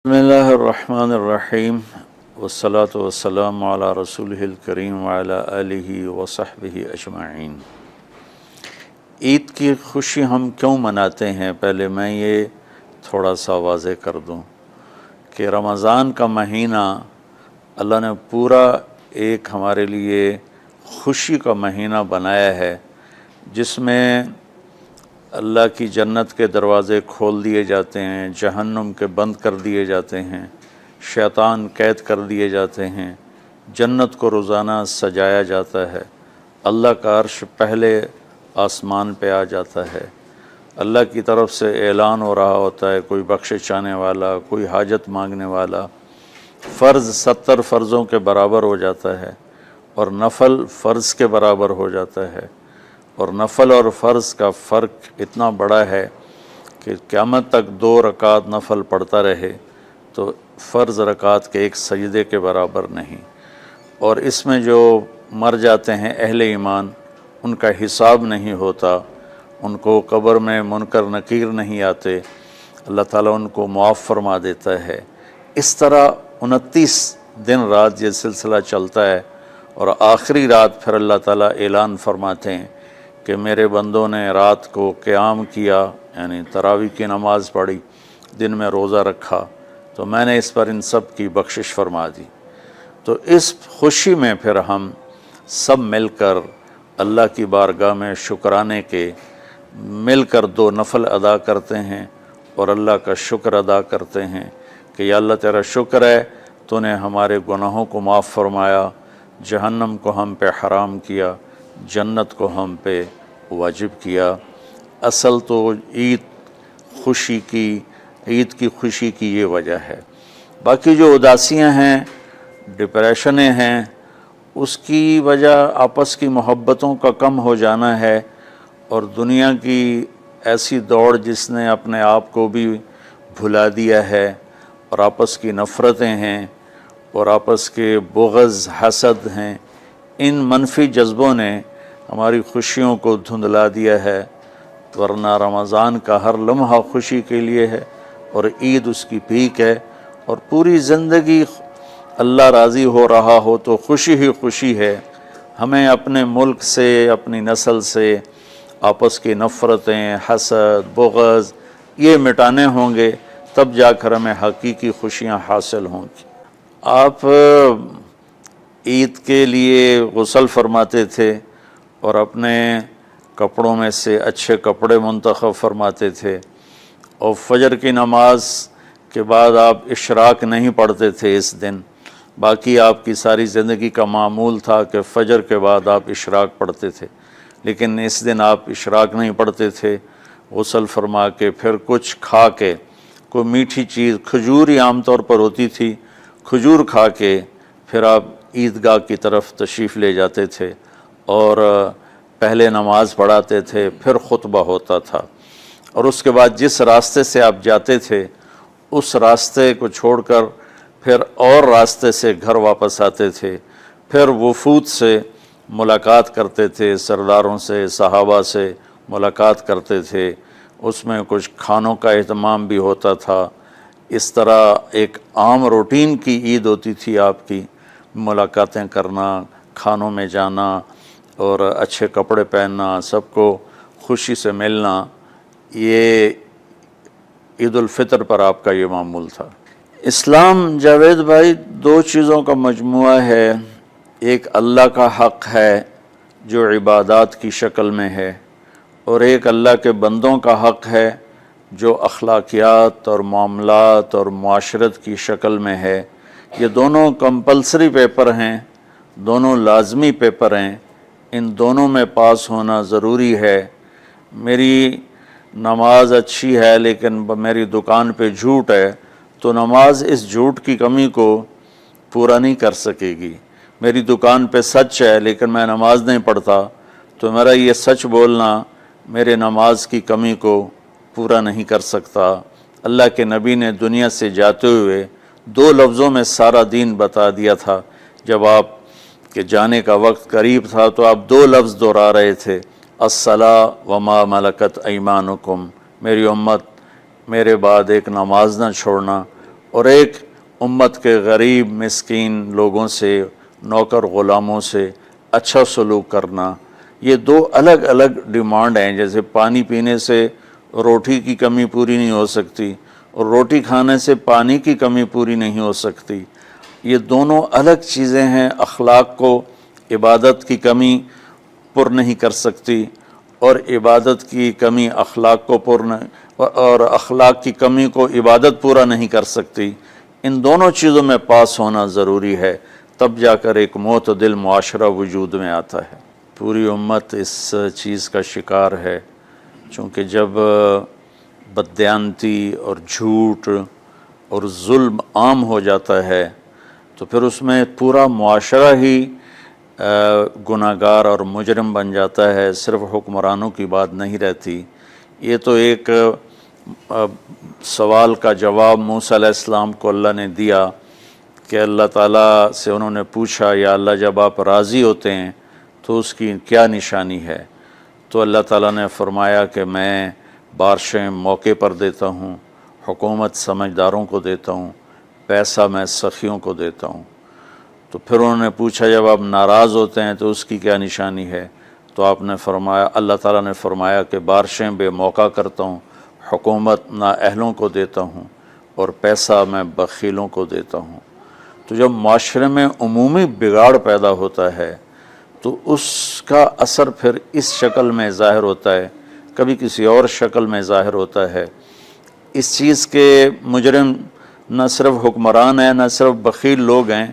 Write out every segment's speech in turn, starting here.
بسم اللہ الرحمن الرحیم والصلاة والسلام علی رسولہ الکریم وعلی آلہ وصحبہ اجمعین۔ عید کی خوشی ہم کیوں مناتے ہیں؟ پہلے میں یہ تھوڑا سا واضح کر دوں کہ رمضان کا مہینہ اللہ نے پورا ایک ہمارے لیے خوشی کا مہینہ بنایا ہے، جس میں اللہ کی جنت کے دروازے کھول دیے جاتے ہیں، جہنم کے بند کر دیے جاتے ہیں، شیطان قید کر دیے جاتے ہیں، جنت کو روزانہ سجایا جاتا ہے، اللہ کا عرش پہلے آسمان پہ آ جاتا ہے، اللہ کی طرف سے اعلان ہو رہا ہوتا ہے، کوئی بخشش چاہنے والا، کوئی حاجت مانگنے والا، فرض 70 فرضوں کے برابر ہو جاتا ہے اور نفل فرض کے برابر ہو جاتا ہے، اور نفل اور فرض کا فرق اتنا بڑا ہے کہ قیامت تک 2 رکعت نفل پڑھتا رہے تو فرض رکعت کے ایک سجدے کے برابر نہیں۔ اور اس میں جو مر جاتے ہیں اہل ایمان، ان کا حساب نہیں ہوتا، ان کو قبر میں منکر نکیر نہیں آتے، اللہ تعالیٰ ان کو معاف فرما دیتا ہے۔ اس طرح 29 دن رات یہ سلسلہ چلتا ہے، اور آخری رات پھر اللہ تعالیٰ اعلان فرماتے ہیں کہ میرے بندوں نے رات کو قیام کیا، یعنی تراویح کی نماز پڑھی، دن میں روزہ رکھا، تو میں نے اس پر ان سب کی بخشش فرما دی۔ تو اس خوشی میں پھر ہم سب مل کر اللہ کی بارگاہ میں شکرانے کے مل کر 2 نفل ادا کرتے ہیں اور اللہ کا شکر ادا کرتے ہیں کہ یا اللہ تیرا شکر ہے، تو نے ہمارے گناہوں کو معاف فرمایا، جہنم کو ہم پہ حرام کیا، جنت کو ہم پہ واجب کیا۔ اصل تو عید کی خوشی کی یہ وجہ ہے۔ باقی جو اداسیاں ہیں، ڈپریشنیں ہیں، اس کی وجہ آپس کی محبتوں کا کم ہو جانا ہے، اور دنیا کی ایسی دوڑ جس نے اپنے آپ کو بھی بھلا دیا ہے، اور آپس کی نفرتیں ہیں، اور آپس کے بغض حسد ہیں، ان منفی جذبوں نے ہماری خوشیوں کو دھندلا دیا ہے، ورنہ رمضان کا ہر لمحہ خوشی کے لیے ہے، اور عید اس کی پیک ہے، اور پوری زندگی اللہ راضی ہو رہا ہو تو خوشی ہی خوشی ہے۔ ہمیں اپنے ملک سے، اپنی نسل سے آپس کی نفرتیں، حسد، بغض یہ مٹانے ہوں گے، تب جا کر ہمیں حقیقی خوشیاں حاصل ہوں گی۔ آپ عید کے لیے غسل فرماتے تھے اور اپنے کپڑوں میں سے اچھے کپڑے منتخب فرماتے تھے، اور فجر کی نماز کے بعد آپ اشراق نہیں پڑھتے تھے اس دن۔ باقی آپ کی ساری زندگی کا معمول تھا کہ فجر کے بعد آپ اشراق پڑھتے تھے، لیکن اس دن آپ اشراق نہیں پڑھتے تھے۔ غسل فرما کے پھر کچھ کھا کے، کوئی میٹھی چیز، کھجور ہی عام طور پر ہوتی تھی، کھجور کھا کے پھر آپ عیدگاہ کی طرف تشریف لے جاتے تھے، اور پہلے نماز پڑھاتے تھے، پھر خطبہ ہوتا تھا، اور اس کے بعد جس راستے سے آپ جاتے تھے اس راستے کو چھوڑ کر پھر اور راستے سے گھر واپس آتے تھے، پھر وفود سے ملاقات کرتے تھے، سرداروں سے، صحابہ سے ملاقات کرتے تھے، اس میں کچھ کھانوں کا اہتمام بھی ہوتا تھا۔ اس طرح ایک عام روٹین کی عید ہوتی تھی آپ کی، ملاقاتیں کرنا، کھانوں میں جانا، اور اچھے کپڑے پہننا، سب کو خوشی سے ملنا۔ یہ عید الفطر پر آپ کا یہ معمول تھا۔ اسلام جاوید بھائی 2 چیزوں کا مجموعہ ہے، ایک اللہ کا حق ہے جو عبادات کی شکل میں ہے، اور ایک اللہ کے بندوں کا حق ہے جو اخلاقیات اور معاملات اور معاشرت کی شکل میں ہے۔ یہ دونوں کمپلسری پیپر ہیں، دونوں لازمی پیپر ہیں، ان دونوں میں پاس ہونا ضروری ہے۔ میری نماز اچھی ہے لیکن میری دکان پہ جھوٹ ہے، تو نماز اس جھوٹ کی کمی کو پورا نہیں کر سکے گی۔ میری دکان پہ سچ ہے لیکن میں نماز نہیں پڑھتا، تو میرا یہ سچ بولنا میرے نماز کی کمی کو پورا نہیں کر سکتا۔ اللہ کے نبی نے دنیا سے جاتے ہوئے 2 لفظوں میں سارا دین بتا دیا تھا۔ جب آپ کے جانے کا وقت قریب تھا تو آپ 2 لفظ دہرا رہے تھے، الصلاۃ وما ملکت ایمانکم، میری امت میرے بعد ایک نماز نہ چھوڑنا، اور ایک امت کے غریب مسکین لوگوں سے، نوکر غلاموں سے اچھا سلوک کرنا، یہ دو الگ الگ ڈیمانڈ ہیں۔ جیسے پانی پینے سے روٹی کی کمی پوری نہیں ہو سکتی اور روٹی کھانے سے پانی کی کمی پوری نہیں ہو سکتی، یہ دونوں الگ چیزیں ہیں۔ اخلاق کو عبادت کی کمی پر نہیں کر سکتی، اور عبادت کی کمی اخلاق کو اور اخلاق کی کمی کو عبادت پورا نہیں کر سکتی۔ ان دونوں چیزوں میں پاس ہونا ضروری ہے، تب جا کر ایک معتدل معاشرہ وجود میں آتا ہے۔ پوری امت اس چیز کا شکار ہے، چونکہ جب بددیانتی اور جھوٹ اور ظلم عام ہو جاتا ہے تو پھر اس میں پورا معاشرہ ہی گناہگار اور مجرم بن جاتا ہے، صرف حکمرانوں کی بات نہیں رہتی۔ یہ تو ایک سوال کا جواب موسیٰ علیہ السلام کو اللہ نے دیا کہ اللہ تعالیٰ سے انہوں نے پوچھا، یا اللہ جب آپ راضی ہوتے ہیں تو اس کی کیا نشانی ہے؟ تو اللہ تعالیٰ نے فرمایا کہ میں بارشیں موقع پر دیتا ہوں، حکومت سمجھداروں کو دیتا ہوں، پیسہ میں سخیوں کو دیتا ہوں۔ تو پھر انہوں نے پوچھا جب آپ ناراض ہوتے ہیں تو اس کی کیا نشانی ہے؟ تو آپ نے فرمایا، اللہ تعالیٰ نے فرمایا کہ بارشیں بے موقع کرتا ہوں، حکومت نااہلوں کو دیتا ہوں، اور پیسہ میں بخیلوں کو دیتا ہوں۔ تو جب معاشرے میں عمومی بگاڑ پیدا ہوتا ہے تو اس کا اثر پھر اس شکل میں ظاہر ہوتا ہے، کبھی کسی اور شکل میں ظاہر ہوتا ہے۔ اس چیز کے مجرم نہ صرف حکمران ہیں، نہ صرف بخیل لوگ ہیں،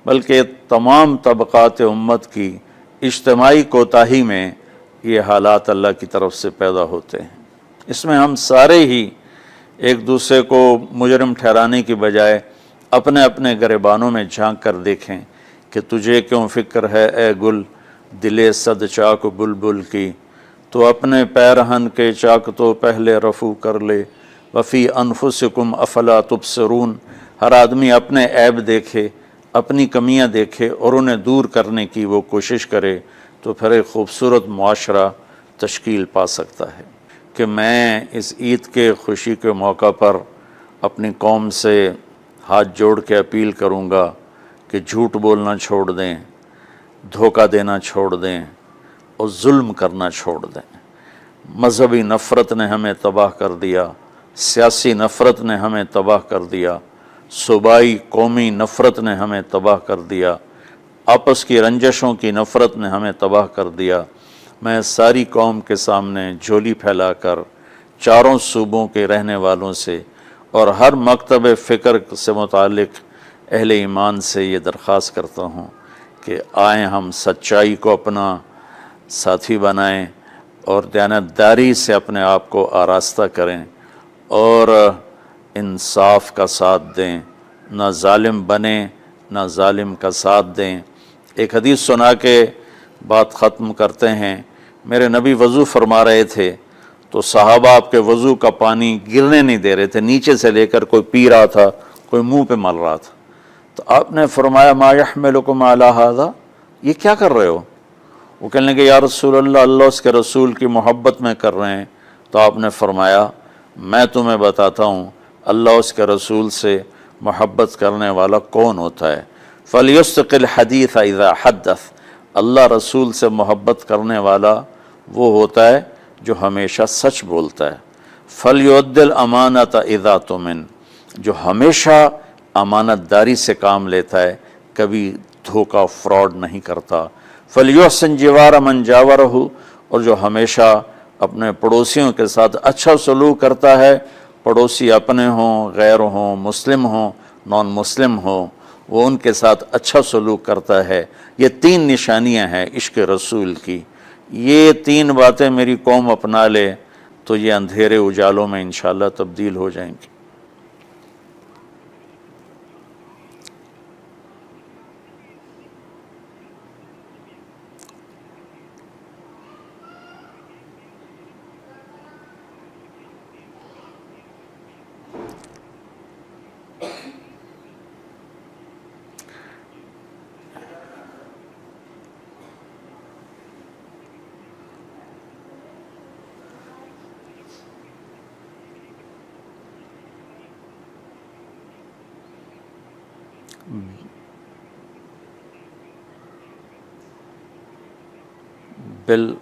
بلکہ تمام طبقات امت کی اجتماعی کوتاہی میں یہ حالات اللہ کی طرف سے پیدا ہوتے ہیں۔ اس میں ہم سارے ہی ایک دوسرے کو مجرم ٹھہرانے کی بجائے اپنے اپنے گریبانوں میں جھانک کر دیکھیں کہ تجھے کیوں فکر ہے اے گل، دلے صد چاک بلبل کی، تو اپنے پیرہن کے چاک تو پہلے رفو کر لے، وفی انفسکم افلا تبصرون۔ ہر آدمی اپنے عیب دیکھے، اپنی کمیاں دیکھے اور انہیں دور کرنے کی وہ کوشش کرے، تو پھر ایک خوبصورت معاشرہ تشکیل پا سکتا ہے۔ کہ میں اس عید کے خوشی کے موقع پر اپنی قوم سے ہاتھ جوڑ کے اپیل کروں گا کہ جھوٹ بولنا چھوڑ دیں، دھوکہ دینا چھوڑ دیں اور ظلم کرنا چھوڑ دیں۔ مذہبی نفرت نے ہمیں تباہ کر دیا، سیاسی نفرت نے ہمیں تباہ کر دیا، صوبائی قومی نفرت نے ہمیں تباہ کر دیا، آپس کی رنجشوں کی نفرت نے ہمیں تباہ کر دیا۔ میں ساری قوم کے سامنے جھولی پھیلا کر چاروں صوبوں کے رہنے والوں سے اور ہر مکتب فکر سے متعلق اہل ایمان سے یہ درخواست کرتا ہوں کہ آئیں ہم سچائی کو اپنا ساتھی بنائیں اور دیانتداری سے اپنے آپ کو آراستہ کریں اور انصاف کا ساتھ دیں، نہ ظالم بنیں نہ ظالم کا ساتھ دیں۔ ایک حدیث سنا کے بات ختم کرتے ہیں۔ میرے نبی وضو فرما رہے تھے تو صحابہ آپ کے وضو کا پانی گرنے نہیں دے رہے تھے، نیچے سے لے کر کوئی پی رہا تھا، کوئی منہ پہ مل رہا تھا۔ تو آپ نے فرمایا ما یحملکم علی ھذا، یہ کیا کر رہے ہو؟ وہ کہنے لگے یا رسول اللہ، اللہ اس کے رسول کی محبت میں کر رہے ہیں۔ تو آپ نے فرمایا میں تمہیں بتاتا ہوں اللہ اس کے رسول سے محبت کرنے والا کون ہوتا ہے۔ فَلْيُسْتِقِ الْحَدِيثَ اِذَا حَدَّثَ، اللہ رسول سے محبت کرنے والا وہ ہوتا ہے جو ہمیشہ سچ بولتا ہے۔ فَلْيُؤَدِّ الْأَمَانَةَ اِذَا تُؤْمِنَ، جو ہمیشہ امانت داری سے کام لیتا ہے، کبھی دھوکہ فراڈ نہیں کرتا۔ فَلْيُحْسِنْ جِوَارَ مَنْ جَاوَرَهُ، اور جو ہمیشہ اپنے پڑوسیوں کے ساتھ اچھا سلوک کرتا ہے، پڑوسی اپنے ہوں، غیر ہوں، مسلم ہوں، نان مسلم ہوں، وہ ان کے ساتھ اچھا سلوک کرتا ہے۔ یہ تین نشانیاں ہیں عشق رسول کی۔ یہ تین باتیں میری قوم اپنا لے تو یہ اندھیرے اجالوں میں انشاءاللہ تبدیل ہو جائیں گی۔ بل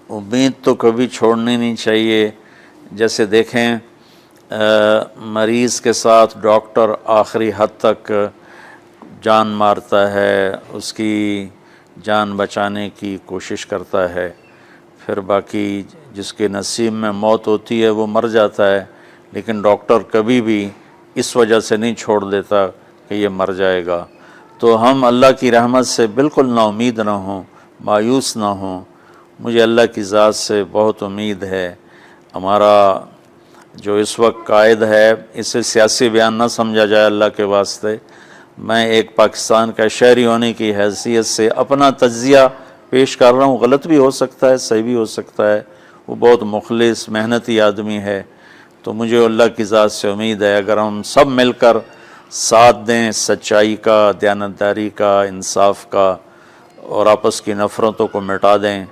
امید تو کبھی چھوڑنی نہیں چاہیے. جیسے دیکھیں مریض کے ساتھ ڈاکٹر آخری حد تک جان مارتا ہے، اس کی جان بچانے کی کوشش کرتا ہے، پھر باقی جس کے نصیب میں موت ہوتی ہے وہ مر جاتا ہے، لیکن ڈاکٹر کبھی بھی اس وجہ سے نہیں چھوڑ دیتا کہ یہ مر جائے گا. تو ہم اللہ کی رحمت سے بالکل نا امید نہ ہوں، مایوس نہ ہوں. مجھے اللہ کی ذات سے بہت امید ہے. ہمارا جو اس وقت قائد ہے، اسے سیاسی بیان نہ سمجھا جائے اللہ کے واسطے. میں ایک پاکستان کا شہری ہونے کی حیثیت سے اپنا تجزیہ پیش کر رہا ہوں. غلط بھی ہو سکتا ہے، صحیح بھی ہو سکتا ہے. وہ بہت مخلص محنتی آدمی ہے. تو مجھے اللہ کی ذات سے امید ہے اگر ہم سب مل کر ساتھ دیں سچائی کا، دیانتداری کا، انصاف کا، اور آپس کی نفرتوں کو مٹا دیں،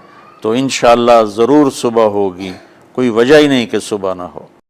تو انشاءاللہ ضرور صبح ہوگی. کوئی وجہ ہی نہیں کہ صبح نہ ہو.